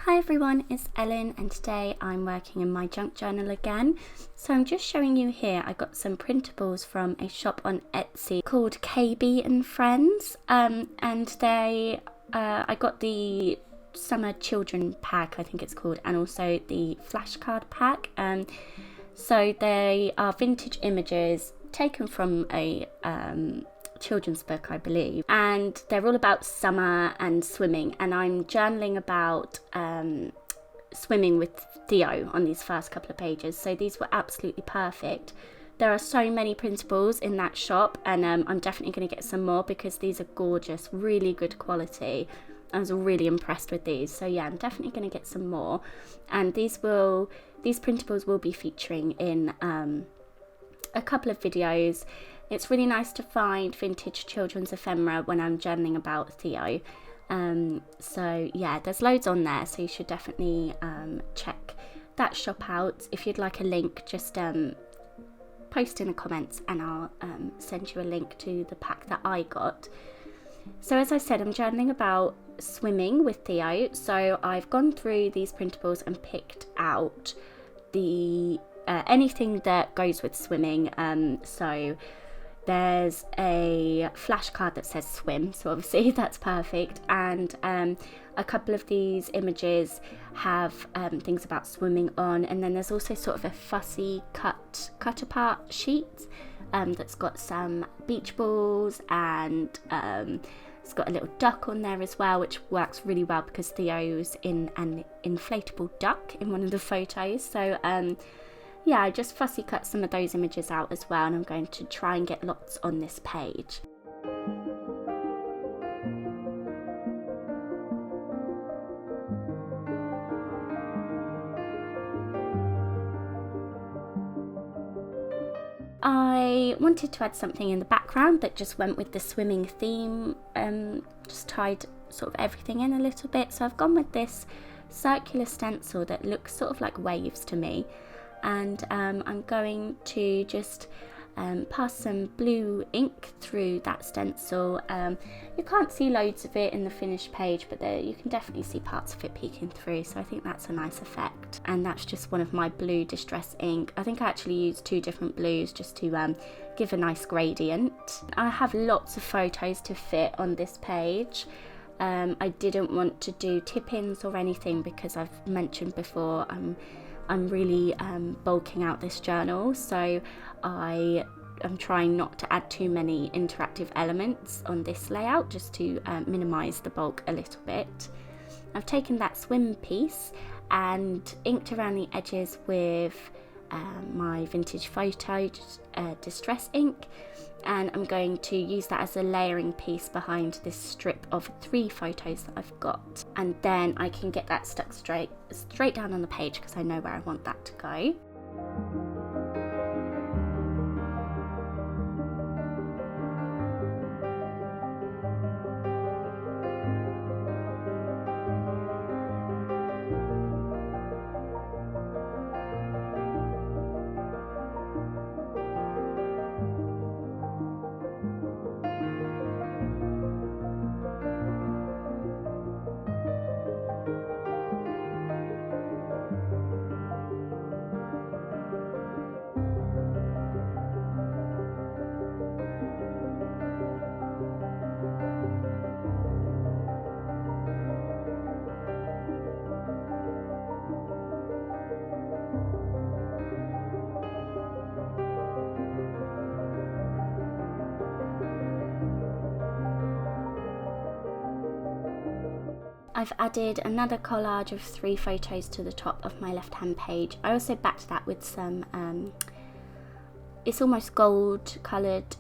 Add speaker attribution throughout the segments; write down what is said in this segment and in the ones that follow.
Speaker 1: Hi everyone, it's Ellen and today I'm working in my junk journal again. So I'm just showing you here, I got some printables from a shop on Etsy called KB and Friends, and I got the summer children pack, I think it's called, and also the flashcard pack. So they are vintage images taken from a children's book, I believe, and they're all about summer and swimming, and I'm journaling about swimming with Theo on these first couple of pages, so these were absolutely perfect. There are so many printables in that shop, and I'm definitely going to get some more because these are gorgeous, really good quality. I was really impressed with these, so yeah, I'm definitely going to get some more, and these printables will be featuring in a couple of videos. It's really nice to find vintage children's ephemera when I'm journaling about Theo. So yeah, there's loads on there, so you should definitely check that shop out. If you'd like a link, just post in the comments and I'll send you a link to the pack that I got. So as I said, I'm journaling about swimming with Theo, so I've gone through these printables and picked out the anything that goes with swimming. So there's a flashcard that says swim, so obviously that's perfect, and a couple of these images have things about swimming on, and then there's also sort of a fussy cut apart sheet that's got some beach balls, and it's got a little duck on there as well, which works really well because Theo's in an inflatable duck in one of the photos. So yeah, I just fussy cut some of those images out as well, and I'm going to try and get lots on this page. I wanted to add something in the background that just went with the swimming theme, just tied sort of everything in a little bit. So I've gone with this circular stencil that looks sort of like waves to me. And I'm going to just pass some blue ink through that stencil. You can't see loads of it in the finished page, but you can definitely see parts of it peeking through, so I think that's a nice effect. And that's just one of my blue distress ink. I think I actually used two different blues just to give a nice gradient. I have lots of photos to fit on this page. I didn't want to do tip-ins or anything because I've mentioned before I'm really bulking out this journal, so I am trying not to add too many interactive elements on this layout, just to minimise the bulk a little bit. I've taken that swim piece and inked around the edges with my vintage photo distress ink, and I'm going to use that as a layering piece behind this strip of 3 photos that I've got, and then I can get that stuck straight down on the page because I know where I want that to go. I've added another collage of 3 photos to the top of my left hand page. I also backed that with some it's almost gold coloured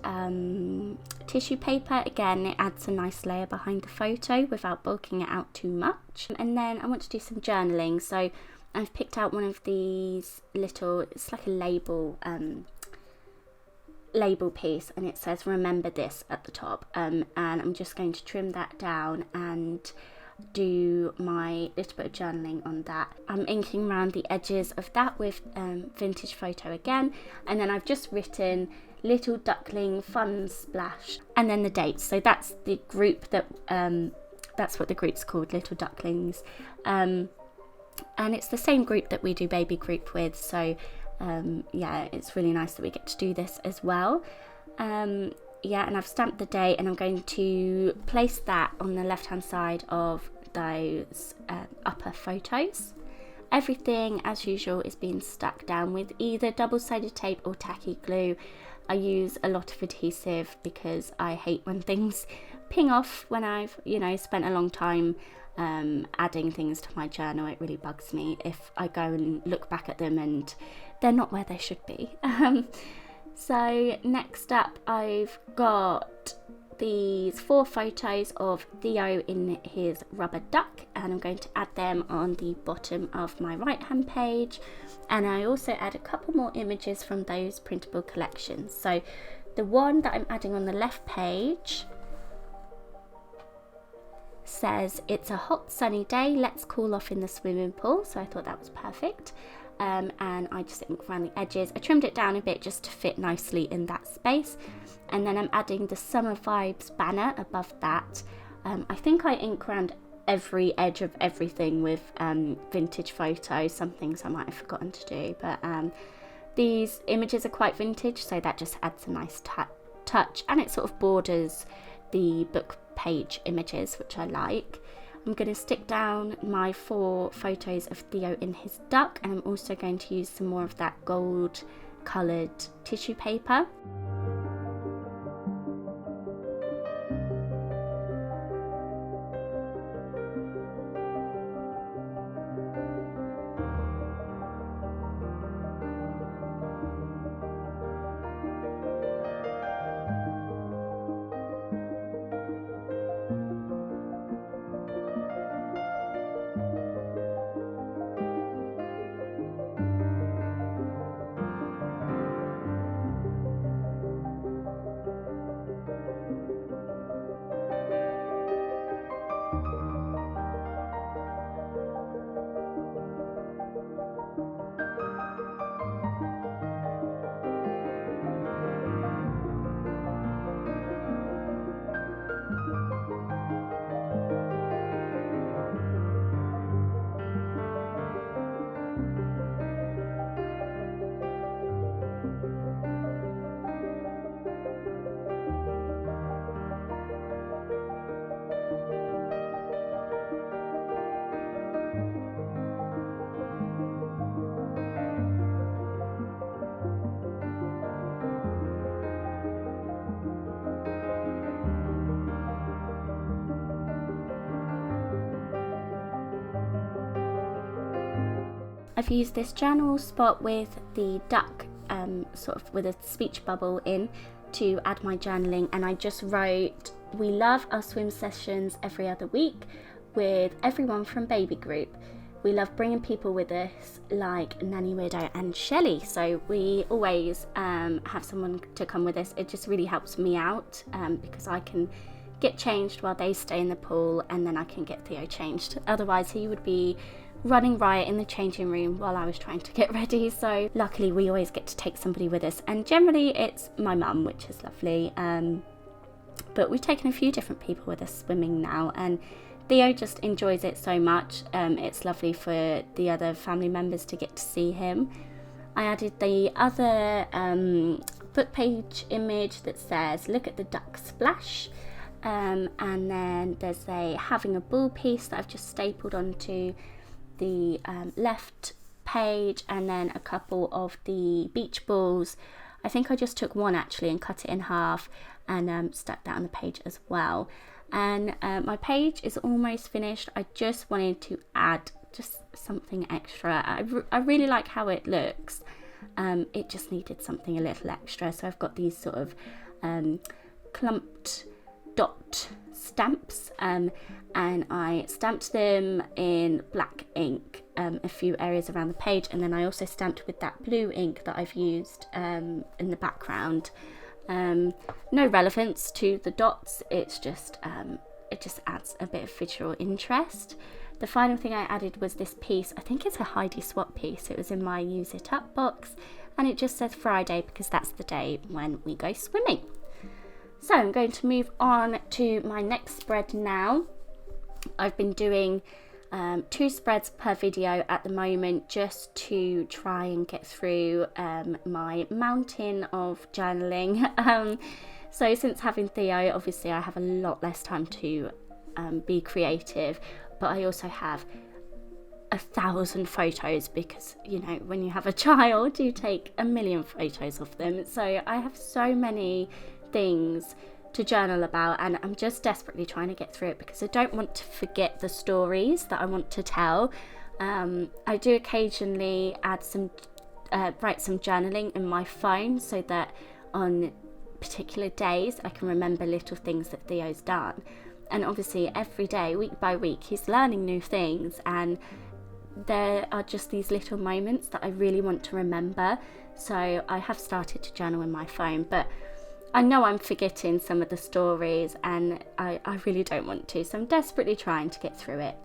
Speaker 1: tissue paper. Again, it adds a nice layer behind the photo without bulking it out too much. And then I want to do some journaling, so I've picked out one of these little, it's like a label piece, and it says remember this at the top, and I'm just going to trim that down and do my little bit of journaling on that. I'm inking around the edges of that with vintage photo again, and then I've just written little duckling fun splash and then the dates. So that's the group that that's what the group's called, Little Ducklings. And it's the same group that we do baby group with, so yeah, it's really nice that we get to do this as well. Yeah, and I've stamped the date, and I'm going to place that on the left hand side of those upper photos. Everything, as usual, is being stuck down with either double-sided tape or tacky glue. I use a lot of adhesive because I hate when things ping off when I've, spent a long time adding things to my journal. It really bugs me if I go and look back at them and they're not where they should be. So next up, I've got these 4 photos of Theo in his rubber duck, and I'm going to add them on the bottom of my right hand page, and I also add a couple more images from those printable collections. So the one that I'm adding on the left page says, "It's a hot sunny day, let's cool off in the swimming pool," so I thought that was perfect. And I just ink around the edges. I trimmed it down a bit just to fit nicely in that space, and then I'm adding the Summer Vibes banner above that. I think I ink around every edge of everything with vintage photos. Some things I might have forgotten to do, but these images are quite vintage, so that just adds a nice touch, and it sort of borders the book page images, which I like. I'm going to stick down my 4 photos of Theo in his duck, and I'm also going to use some more of that gold coloured tissue paper. I've used this journal spot with the duck sort of with a speech bubble in to add my journaling, and I just wrote, "We love our swim sessions every other week with everyone from baby group. We love bringing people with us like Nanny Widow and Shelley." So we always have someone to come with us. It just really helps me out because I can get changed while they stay in the pool, and then I can get Theo changed. Otherwise he would be running riot in the changing room while I was trying to get ready. So luckily we always get to take somebody with us, and generally it's my mum, which is lovely. But we've taken a few different people with us swimming now, and Theo just enjoys it so much. It's lovely for the other family members to get to see him. I added the other book page image that says, "Look at the duck splash," and then there's a having a ball piece that I've just stapled onto the left page, and then a couple of the beach balls. I think I just took one actually and cut it in half and stuck that on the page as well. And my page is almost finished. I just wanted to add just something extra. I really like how it looks. It just needed something a little extra, so I've got these sort of clumped dot stamps, and I stamped them in black ink a few areas around the page, and then I also stamped with that blue ink that I've used in the background. No relevance to the dots, it's just it just adds a bit of visual interest. The final thing I added was this piece. I think it's a Heidi Swap piece. It was in my Use It Up box, and it just says Friday because that's the day when we go swimming. So I'm going to move on to my next spread now. I've been doing 2 spreads per video at the moment, just to try and get through my mountain of journaling. So since having Theo, obviously I have a lot less time to be creative, but I also have 1,000 photos because, you know, when you have a child you take a million photos of them, so I have so many things to journal about, and I'm just desperately trying to get through it because I don't want to forget the stories that I want to tell. I do occasionally write some journaling in my phone so that on particular days I can remember little things that Theo's done, and obviously every day, week by week, he's learning new things, and there are just these little moments that I really want to remember. So I have started to journal in my phone, but I know I'm forgetting some of the stories, and I really don't want to, so I'm desperately trying to get through it.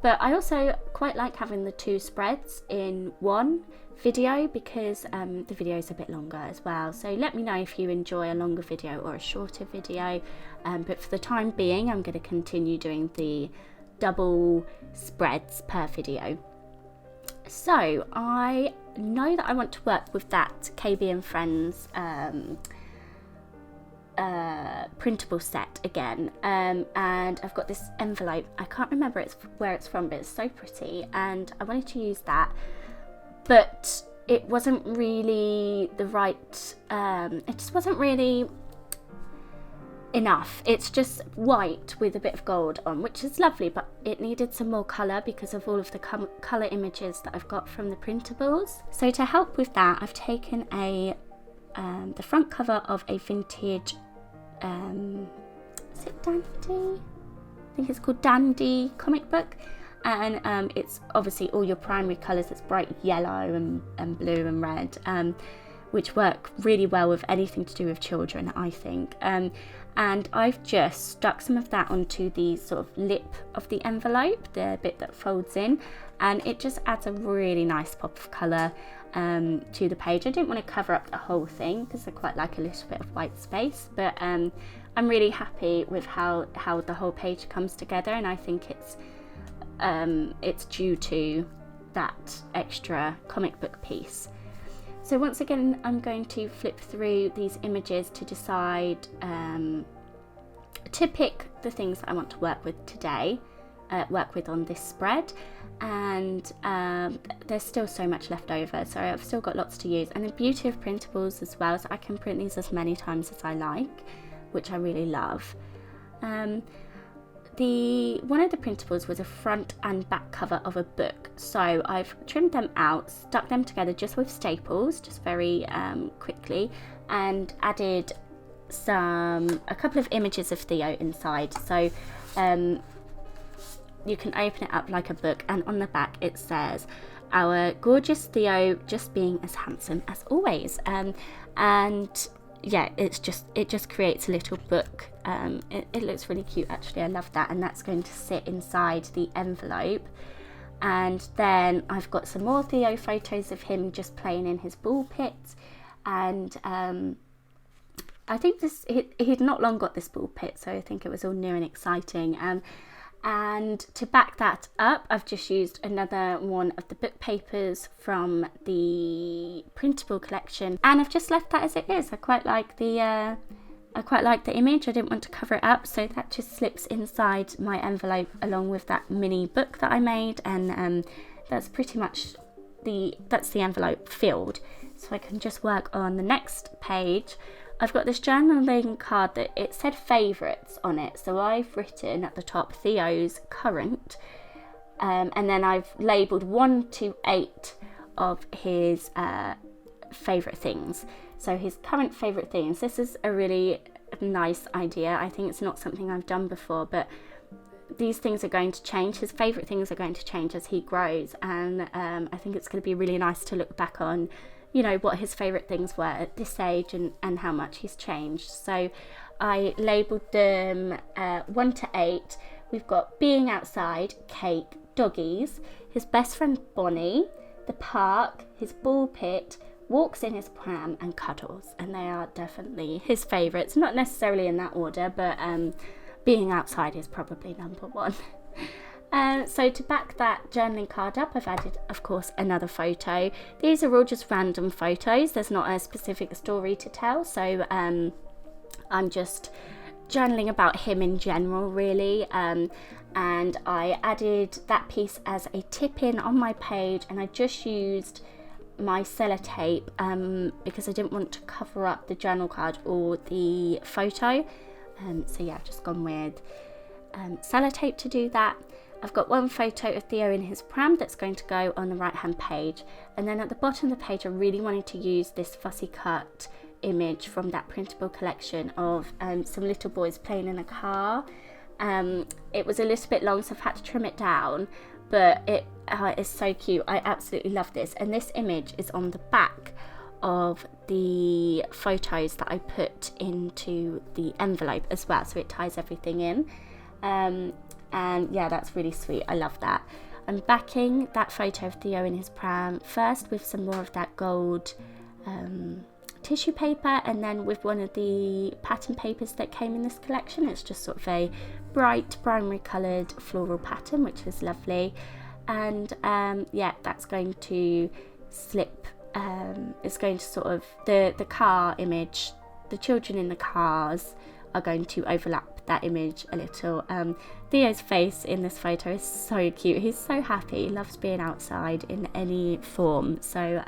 Speaker 1: But I also quite like having the 2 spreads in one video because the video is a bit longer as well. So let me know if you enjoy a longer video or a shorter video, but for the time being I'm going to continue doing the double spreads per video. So I know that I want to work with that KB and Friends printable set again, and I've got this envelope. I can't remember where it's from, but it's so pretty, and I wanted to use that, but it wasn't really the right it just wasn't really enough. It's just white with a bit of gold on, which is lovely, but it needed some more colour because of all of the colour images that I've got from the printables. So to help with that, I've taken the front cover of a vintage is it Dandy? I think it's called Dandy comic book, and it's obviously all your primary colours. It's bright yellow and blue and red, which work really well with anything to do with children, I think. And I've just stuck some of that onto the sort of lip of the envelope, the bit that folds in, and it just adds a really nice pop of colour to the page. I didn't want to cover up the whole thing because I quite like a little bit of white space, but I'm really happy with how the whole page comes together, and I think it's due to that extra comic book piece. So once again, I'm going to flip through these images to decide to pick the things that I want to work with today, work with on this spread, and there's still so much left over, so I've still got lots to use. And the beauty of printables as well is I can print these as many times as I like, which I really love. One of the printables was a front and back cover of a book, so I've trimmed them out, stuck them together just with staples, just very quickly, and added a couple of images of Theo inside. So you can open it up like a book, and on the back it says, "Our gorgeous Theo just being as handsome as always." And yeah, it just creates a little book. It looks really cute actually. I love that, and that's going to sit inside the envelope. And then I've got some more Theo photos of him just playing in his ball pit, and I think he'd not long got this ball pit, so I think it was all new and exciting. And to back that up, I've just used another one of the book papers from the printable collection, and I've just left that as it is. I quite like the image. I didn't want to cover it up, so that just slips inside my envelope along with that mini book that I made, and that's pretty much the envelope filled. So I can just work on the next page. I've got this journaling card that it said favourites on it, so I've written at the top Theo's current, and then I've labelled 1 to 8 of his favourite things. So his current favourite things. This is a really nice idea. I think it's not something I've done before, but these things are going to change. His favourite things are going to change as he grows, and I think it's going to be really nice to look back on, you know, what his favourite things were at this age and how much he's changed. So I labelled them 1 to 8. We've got being outside, cake, doggies, his best friend Bonnie, the park, his ball pit, walks in his pram, and cuddles. And they are definitely his favourites. Not necessarily in that order, but being outside is probably number one. So to back that journaling card up, I've added, of course, another photo. These are all just random photos. There's not a specific story to tell, so I'm just journaling about him in general, really. And I added that piece as a tip-in on my page, and I just used my sellotape because I didn't want to cover up the journal card or the photo. So yeah, I've just gone with sellotape to do that. I've got one photo of Theo in his pram that's going to go on the right hand page, and then at the bottom of the page I really wanted to use this fussy cut image from that printable collection of some little boys playing in a car. It was a little bit long, so I've had to trim it down, but it is so cute. I absolutely love this, and this image is on the back of the photos that I put into the envelope as well, so it ties everything in. And yeah, that's really sweet. I love that. I'm backing that photo of Theo in his pram first with some more of that gold tissue paper, and then with one of the pattern papers that came in this collection. It's just sort of a bright primary coloured floral pattern, which is lovely. And yeah, that's going to slip. It's going to sort of, the car image, the children in the cars are going to overlap that image a little. Theo's face in this photo is so cute. He's so happy. He loves being outside in any form. So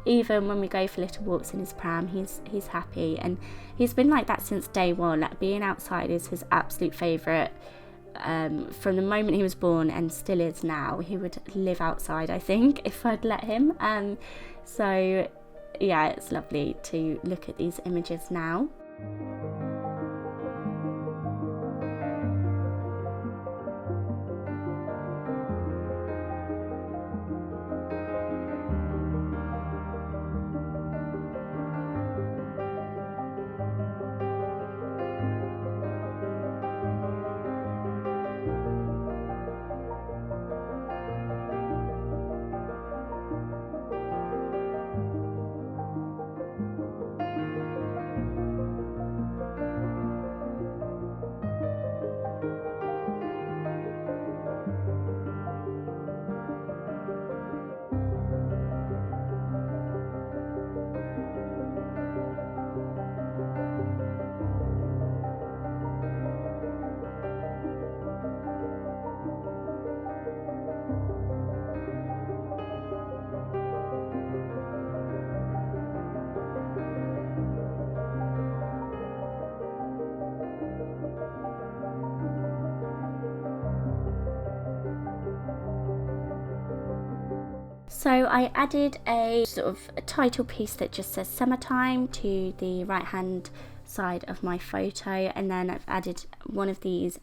Speaker 1: even when we go for little walks in his pram, he's happy, and he's been like that since day one. Like, being outside is his absolute favourite. From the moment he was born, and still is now. He would live outside, I think, if I'd let him. So yeah, it's lovely to look at these images now. So I added a sort of a title piece that just says summertime to the right hand side of my photo, and then I've added one of these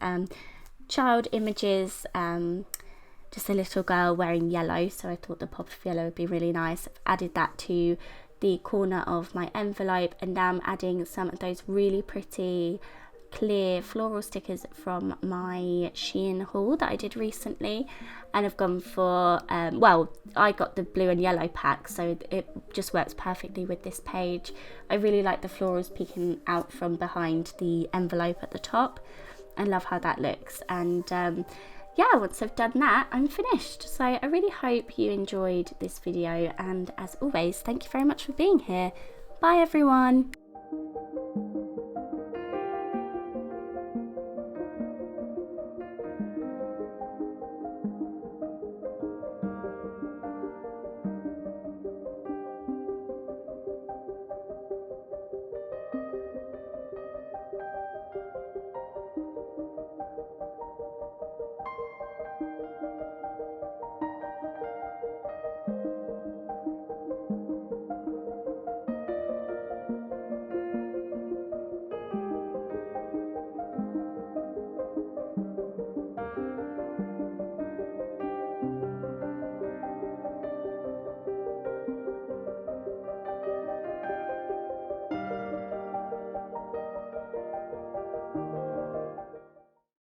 Speaker 1: child images, just a little girl wearing yellow, so I thought the pop of yellow would be really nice. I've added that to the corner of my envelope, and now I'm adding some of those really pretty clear floral stickers from my Shein haul that I did recently, and I've gone for well, I got the blue and yellow pack, so it just works perfectly with this page. I really like the florals peeking out from behind the envelope at the top. I love how that looks, and yeah, once I've done that, I'm finished. So I really hope you enjoyed this video, and as always, thank you very much for being here. Bye everyone.